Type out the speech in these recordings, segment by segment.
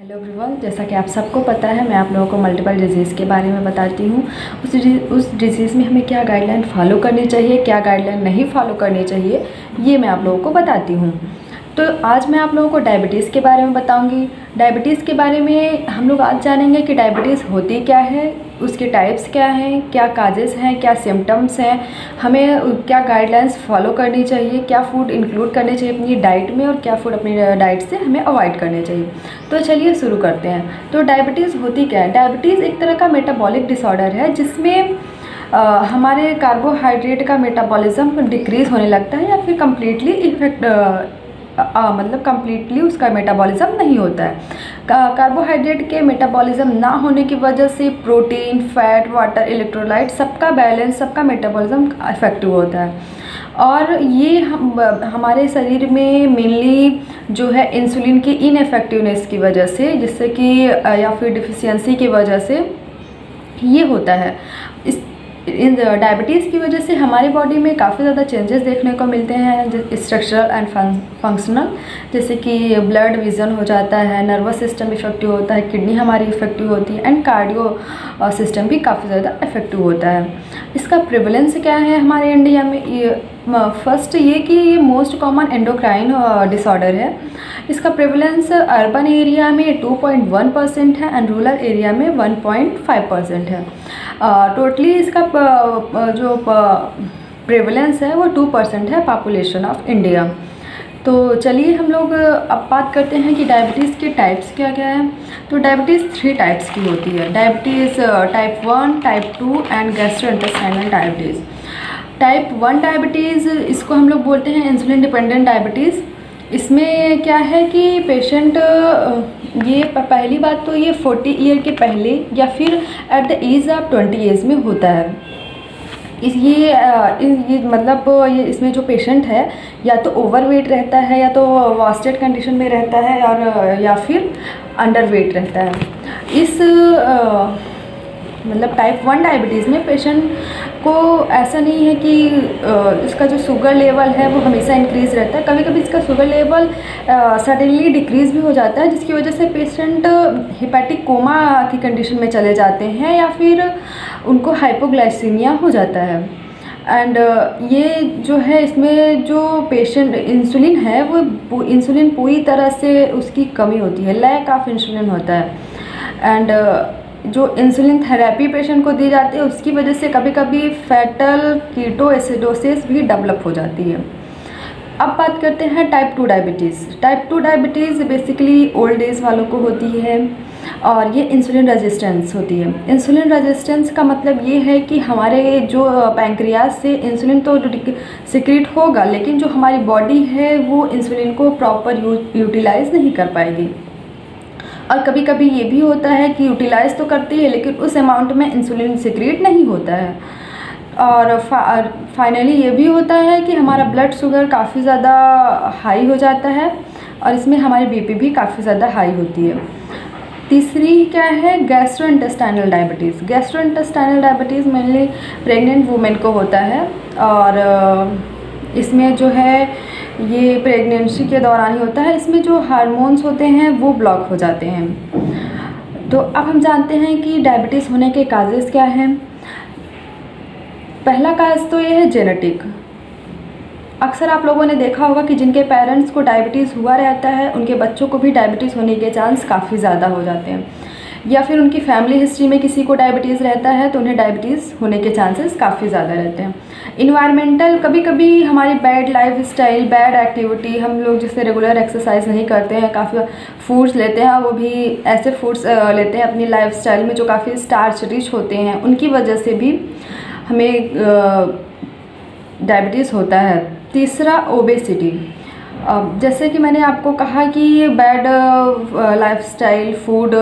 Hello everyone, जैसा कि आप सबको पता है मैं आप लोगों को मल्टीपल डिजीज़ के बारे में बताती हूँ। उस डिजीज़ में हमें क्या गाइडलाइन फॉलो करनी चाहिए, क्या गाइडलाइन नहीं फॉलो करनी चाहिए, ये मैं आप लोगों को बताती हूँ। तो आज मैं आप लोगों को डायबिटीज़ के बारे में बताऊंगी। डायबिटीज़ के बारे में हम लोग आज जानेंगे कि डायबिटीज़ होती क्या है, उसके टाइप्स क्या हैं, क्या काजेज़ हैं, क्या सिम्टम्स हैं, हमें क्या गाइडलाइंस फॉलो करनी चाहिए, क्या फूड इंक्लूड करने चाहिए अपनी डाइट में और क्या फूड अपनी डाइट से हमें अवॉइड करने चाहिए। तो चलिए शुरू करते हैं। तो डायबिटीज़ होती क्या है? डायबिटीज़ एक तरह का मेटाबॉलिक डिसऑर्डर है जिसमें हमारे कार्बोहाइड्रेट का मेटाबॉलिज्म डिक्रीज़ होने लगता है या फिर कम्प्लीटली उसका मेटाबॉलिज्म नहीं होता है। कार्बोहाइड्रेट के मेटाबॉलिज्म ना होने की वजह से प्रोटीन, फैट, वाटर, इलेक्ट्रोलाइट सबका बैलेंस, सबका मेटाबॉलिज्म इफेक्टिव होता है। और ये हमारे शरीर में मेनली जो है इंसुलिन की इनएफेक्टिवनेस की वजह से, जिससे कि या फिर डिफिशियंसी की वजह से ये होता है। इन डायबिटीज़ की वजह से हमारे बॉडी में काफ़ी ज़्यादा चेंजेस देखने को मिलते हैं, स्ट्रक्चरल एंड फंक्शनल, जैसे कि ब्लड विजन हो जाता है, नर्वस सिस्टम इफेक्टिव होता है, किडनी हमारी इफेक्टिव होती है एंड कार्डियो सिस्टम भी काफ़ी ज़्यादा इफेक्टिव होता है। इसका प्रिवलेंस क्या है हमारे इंडिया में? फर्स्ट ये कि ये मोस्ट कॉमन एंडोक्राइन डिसऑर्डर है। इसका प्रिवलेंस अर्बन एरिया में 2.1% है एंड रूरल एरिया में 1.5% है। टोटली इसका जो प्रेवलेंस है वो 2% है पॉपुलेशन ऑफ इंडिया। तो चलिए हम लोग अब बात करते हैं कि डायबिटीज़ के टाइप्स क्या क्या हैं। तो डायबिटीज़ 3 टाइप्स की होती है। Diabetes type 1, type 2 and gastrointestinal diabetes. Type 1 diabetes, इसको हम लोग बोलते हैं इंसुलिन डिपेंडेंट डायबिटीज़। इसमें क्या है कि पेशेंट ये पहली बात तो ये 40 ईयर के पहले या फिर at the age of 20 years में होता है। ये मतलब ये इसमें जो पेशेंट है या तो ओवरवेट रहता है या तो वास्टेड कंडीशन में रहता है और या फिर अंडरवेट रहता है। इस मतलब टाइप 1 डायबिटीज़ में पेशेंट को ऐसा नहीं है कि इसका जो शुगर लेवल है वो हमेशा इंक्रीज़ रहता है। कभी कभी इसका शुगर लेवल सडनली डिक्रीज़ भी हो जाता है, जिसकी वजह से पेशेंट हेपेटिक कोमा की कंडीशन में चले जाते हैं या फिर उनको हाइपोग्लाइसीमिया हो जाता है। एंड ये जो है इसमें जो पेशेंट इंसुलिन है वो इंसुलिन पूरी तरह से उसकी कमी होती है, लैक ऑफ इंसुलिन होता है। एंड जो इंसुलिन थेरेपी पेशेंट को दी जाती है उसकी वजह से कभी कभी फैटल कीटोएसिडोसिस भी डेवलप हो जाती है। अब बात करते हैं type 2 diabetes. Type 2 diabetes basically old age वालों को होती है और ये इंसुलिन रेजिस्टेंस होती है। इंसुलिन रेजिस्टेंस का मतलब ये है कि हमारे जो पैंक्रियाज से इंसुलिन तो सिक्रीट होगा, लेकिन जो हमारी बॉडी है वो इंसुलिन को प्रॉपर यूटिलाइज नहीं कर पाएगी। और कभी कभी ये भी होता है कि यूटिलाइज तो करती है लेकिन उस अमाउंट में इंसुलिन सिक्रीट नहीं होता है। और फाइनली ये भी होता है कि हमारा ब्लड शुगर काफ़ी ज़्यादा हाई हो जाता है और इसमें हमारी बीपी भी काफ़ी ज़्यादा हाई होती है। तीसरी क्या है? Gastrointestinal diabetes. Gastrointestinal diabetes mainly pregnant women को होता है और इसमें जो है ये प्रेगनेंसी के दौरान ही होता है। इसमें जो हार्मोन्स होते हैं वो ब्लॉक हो जाते हैं। तो अब हम जानते हैं कि डायबिटीज़ होने के काजेज़ क्या हैं। पहला काज तो ये है जेनेटिक। अक्सर आप लोगों ने देखा होगा कि जिनके पेरेंट्स को डायबिटीज़ हुआ रहता है उनके बच्चों को भी डायबिटीज़ होने के चांस काफ़ी ज़्यादा हो जाते हैं, या फिर उनकी फैमिली हिस्ट्री में किसी को डायबिटीज़ रहता है तो उन्हें डायबिटीज़ होने के चांसेस काफ़ी ज़्यादा रहते हैं। इन्वायरमेंटल, कभी कभी हमारी bad life style, bad activity, हम लोग जिससे रेगुलर एक्सरसाइज नहीं करते हैं, काफ़ी फूड्स लेते हैं, वो भी ऐसे फूड्स लेते हैं अपनी लाइफ स्टाइल में जो काफ़ी स्टार्च रिच होते हैं, उनकी वजह से भी हमें डायबिटीज़ होता है। तीसरा ओबेसिटी। जैसे कि मैंने आपको कहा कि ये bad lifestyle, food,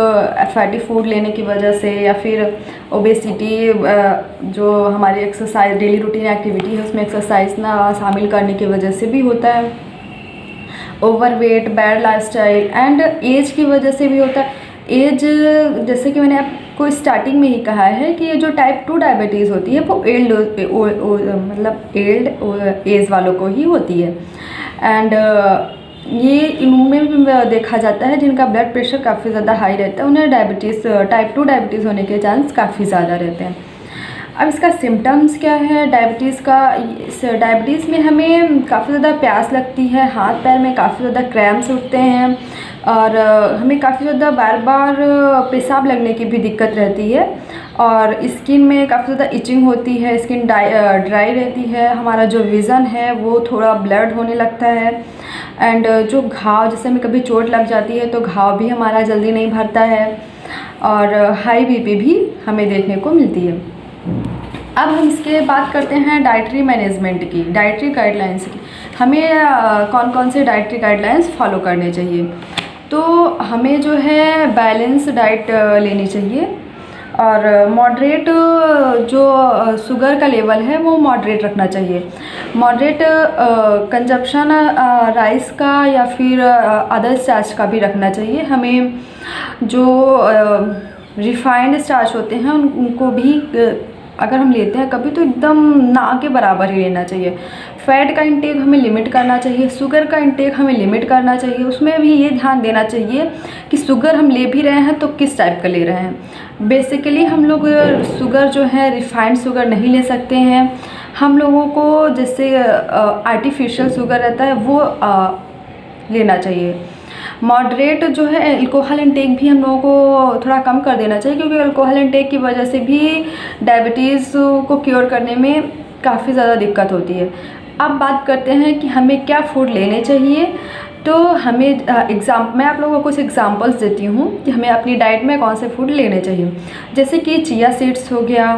fatty food लेने की वजह से या फिर ओबेसिटी, जो हमारी एक्सरसाइज डेली रूटीन एक्टिविटी है उसमें एक्सरसाइज ना शामिल करने की वजह से भी होता है। Overweight, bad lifestyle and age की वजह से भी होता है। एज, जैसे कि मैंने आपको स्टार्टिंग में ही कहा है कि ये जो टाइप 2 डायबिटीज़ होती है वो एल्ड एज वालों को ही होती है। एंड ये इनमें भी देखा जाता है जिनका ब्लड प्रेशर काफ़ी ज़्यादा हाई रहता है, उन्हें डायबिटीज़ टाइप 2 डायबिटीज़ होने के चांस काफ़ी ज़्यादा रहते हैं। अब इसका सिम्टम्स क्या है डायबिटीज़ का? इस डायबिटीज़ में हमें काफ़ी ज़्यादा प्यास लगती है, हाथ पैर में काफ़ी ज़्यादा क्रैम्प्स उठते हैं और हमें काफ़ी ज़्यादा बार बार पेशाब लगने की भी दिक्कत रहती है और स्किन में काफ़ी ज़्यादा इचिंग होती है, स्किन ड्राई रहती है, हमारा जो विज़न है वो थोड़ा ब्लर्ड होने लगता है एंड जो घाव, जैसे हमें कभी चोट लग जाती है तो घाव भी हमारा जल्दी नहीं भरता है और हाई बीपी भी हमें देखने को मिलती है। अब हम इसके बात करते हैं डाइटरी मैनेजमेंट की, डाइटरी गाइडलाइंस की। हमें कौन कौन से डाइटरी गाइडलाइंस फॉलो करने चाहिए? तो हमें जो है बैलेंस डाइट लेनी चाहिए और मॉडरेट जो शुगर का लेवल है वो मॉडरेट रखना चाहिए। मॉडरेट कंजप्शन राइस का या फिर अदर स्टार्च का भी रखना चाहिए। हमें जो रिफाइंड स्टार्च होते हैं उनको भी अगर हम लेते हैं कभी तो एकदम ना के बराबर ही लेना चाहिए। फ़ैट का इंटेक हमें लिमिट करना चाहिए, शुगर का इंटेक हमें लिमिट करना चाहिए। उसमें भी ये ध्यान देना चाहिए कि शुगर हम ले भी रहे हैं तो किस टाइप का ले रहे हैं। बेसिकली हम लोग शुगर जो है रिफाइंड शुगर नहीं ले सकते हैं। हम लोगों को जैसे आर्टिफिशियल शुगर रहता है वो लेना चाहिए। मॉडरेट जो है अल्कोहल इंटेक भी हम लोगों को थोड़ा कम कर देना चाहिए, क्योंकि अल्कोहल इंटेक की वजह से भी डायबिटीज़ को क्योर करने में काफ़ी ज़्यादा दिक्कत होती है। अब बात करते हैं कि हमें क्या फूड लेने चाहिए। तो हमें मैं आप लोगों को कुछ एग्जांपल्स देती हूँ कि हमें अपनी डाइट में कौन से फूड लेने चाहिए। जैसे कि चिया सीड्स हो गया,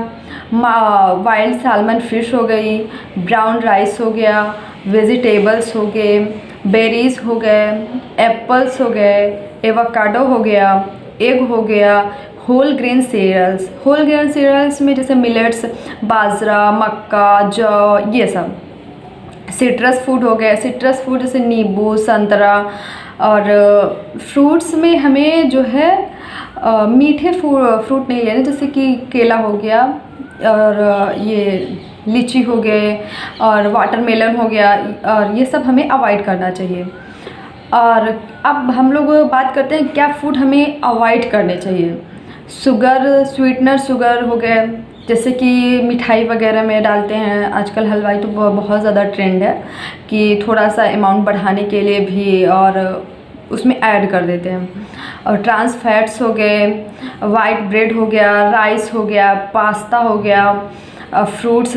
वाइल्ड सालमन फिश हो गई, ब्राउन राइस हो गया, वेजिटेबल्स हो गए, बेरीज़ हो गए, एप्पल्स हो गए, एवोकाडो हो गया, एग हो गया, whole grain cereals. Whole grain cereals में जैसे मिलेट्स, बाजरा, मक्का, जौ, ये सब। सिट्रस फूड हो गया, सिट्रस फूड जैसे नींबू, संतरा। और फ्रूट्स में हमें जो है मीठे फ्रूट नहीं लेने, जैसे कि केला हो गया और ये लीची हो गए और वाटरमेलन हो गया, और ये सब हमें अवॉइड करना चाहिए। और अब हम लोग बात करते हैं क्या फ़ूड हमें अवॉइड करने चाहिए। शुगर, स्वीटनर शुगर हो गए, जैसे कि मिठाई वगैरह में डालते हैं आजकल। हलवाई तो बहुत ज़्यादा ट्रेंड है कि थोड़ा सा अमाउंट बढ़ाने के लिए भी और उसमें ऐड कर देते हैं। और ट्रांस फैट्स हो गए, वाइट ब्रेड हो गया, राइस हो गया, पास्ता हो गया, फ्रूट्स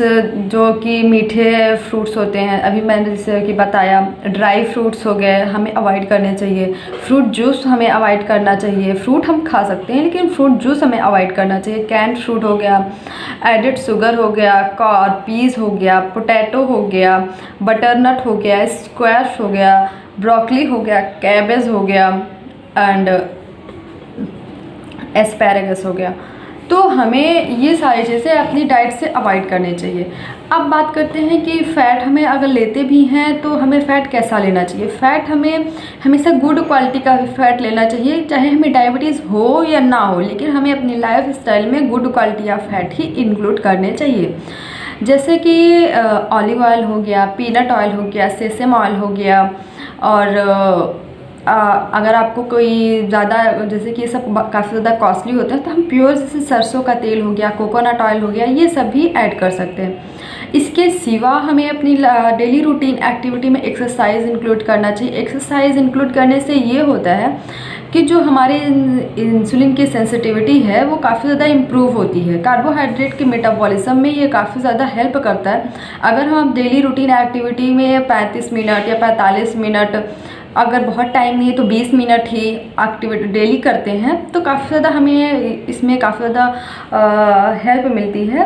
जो कि मीठे फ्रूट्स होते हैं, अभी मैंने जैसे कि बताया, ड्राई फ्रूट्स हो गए, हमें अवॉइड करने चाहिए। फ्रूट जूस हमें अवॉइड करना चाहिए। फ्रूट हम खा सकते हैं लेकिन फ्रूट जूस हमें अवॉइड करना चाहिए। कैंड फ्रूट हो गया, एडेड शुगर हो गया, कॉर्न, पीस हो गया, पोटैटो हो गया, बटरनट हो गया, स्क्वैश हो गया, ब्रोकली हो गया, कैबेज हो गया एंड एस्पैरागस हो गया। तो हमें ये सारी चीज़ें अपनी डाइट से अवॉइड करनी चाहिए। अब बात करते हैं कि फ़ैट हमें अगर लेते भी हैं तो हमें फ़ैट कैसा लेना चाहिए। फ़ैट हमें हमेशा गुड क्वालिटी का फ़ैट लेना चाहिए, चाहे हमें डायबिटीज़ हो या ना हो, लेकिन हमें अपनी लाइफ स्टाइल में good quality of fat he include करने चाहिए। जैसे कि ऑलिव ऑयल हो गया, पीनट ऑयल हो गया, सेसम ऑयल हो गया। और अगर आपको कोई ज़्यादा, जैसे कि ये सब काफ़ी ज़्यादा कॉस्टली होता है, तो हम प्योर जैसे सरसों का तेल हो गया, कोकोनट ऑयल हो गया, ये सब भी ऐड कर सकते हैं। इसके सिवा हमें अपनी डेली रूटीन एक्टिविटी में एक्सरसाइज इंक्लूड करना चाहिए। एक्सरसाइज इंक्लूड करने से ये होता है कि जो हमारे इंसुलिन की सेंसिटिविटी है वो काफ़ी ज़्यादा इम्प्रूव होती है। कार्बोहाइड्रेट के मेटाबॉलिज्म में ये काफ़ी ज़्यादा हेल्प करता है। अगर हम डेली रूटीन एक्टिविटी में 35 मिनट या 45 मिनट, अगर बहुत टाइम नहीं है तो 20 मिनट ही एक्टिविटी डेली करते हैं तो काफ़ी ज़्यादा हमें इसमें काफ़ी ज़्यादा हेल्प मिलती है।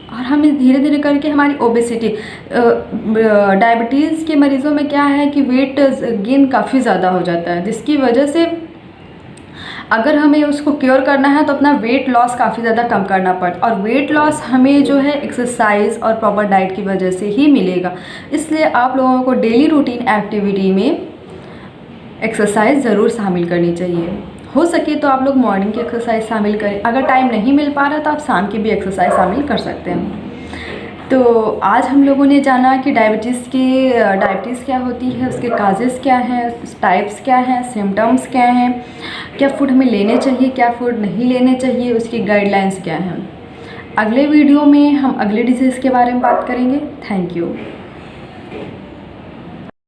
और हमें धीरे धीरे करके हमारी ओबेसिटी, डायबिटीज़ के मरीज़ों में क्या है कि वेट गेन काफ़ी ज़्यादा हो जाता है, जिसकी वजह से अगर हमें उसको क्योर करना है तो अपना वेट लॉस काफ़ी ज़्यादा कम करना पड़ता है। और वेट लॉस हमें जो है एक्सरसाइज और प्रॉपर डाइट की वजह से ही मिलेगा। इसलिए आप लोगों को डेली रूटीन एक्टिविटी में एक्सरसाइज ज़रूर शामिल करनी चाहिए। हो सके तो आप लोग मॉर्निंग की एक्सरसाइज शामिल करें। अगर टाइम नहीं मिल पा रहा तो आप शाम की भी एक्सरसाइज शामिल कर सकते हैं। तो आज हम लोगों ने जाना कि डायबिटीज़ क्या होती है, उसके काजेज़ क्या हैं, टाइप्स क्या हैं, सिम्टम्स क्या हैं, क्या फ़ूड हमें लेने चाहिए, क्या फ़ूड नहीं लेने चाहिए, उसकी गाइडलाइंस क्या हैं। अगले वीडियो में हम अगले डिजीज़ के बारे में बात करेंगे। Thank you.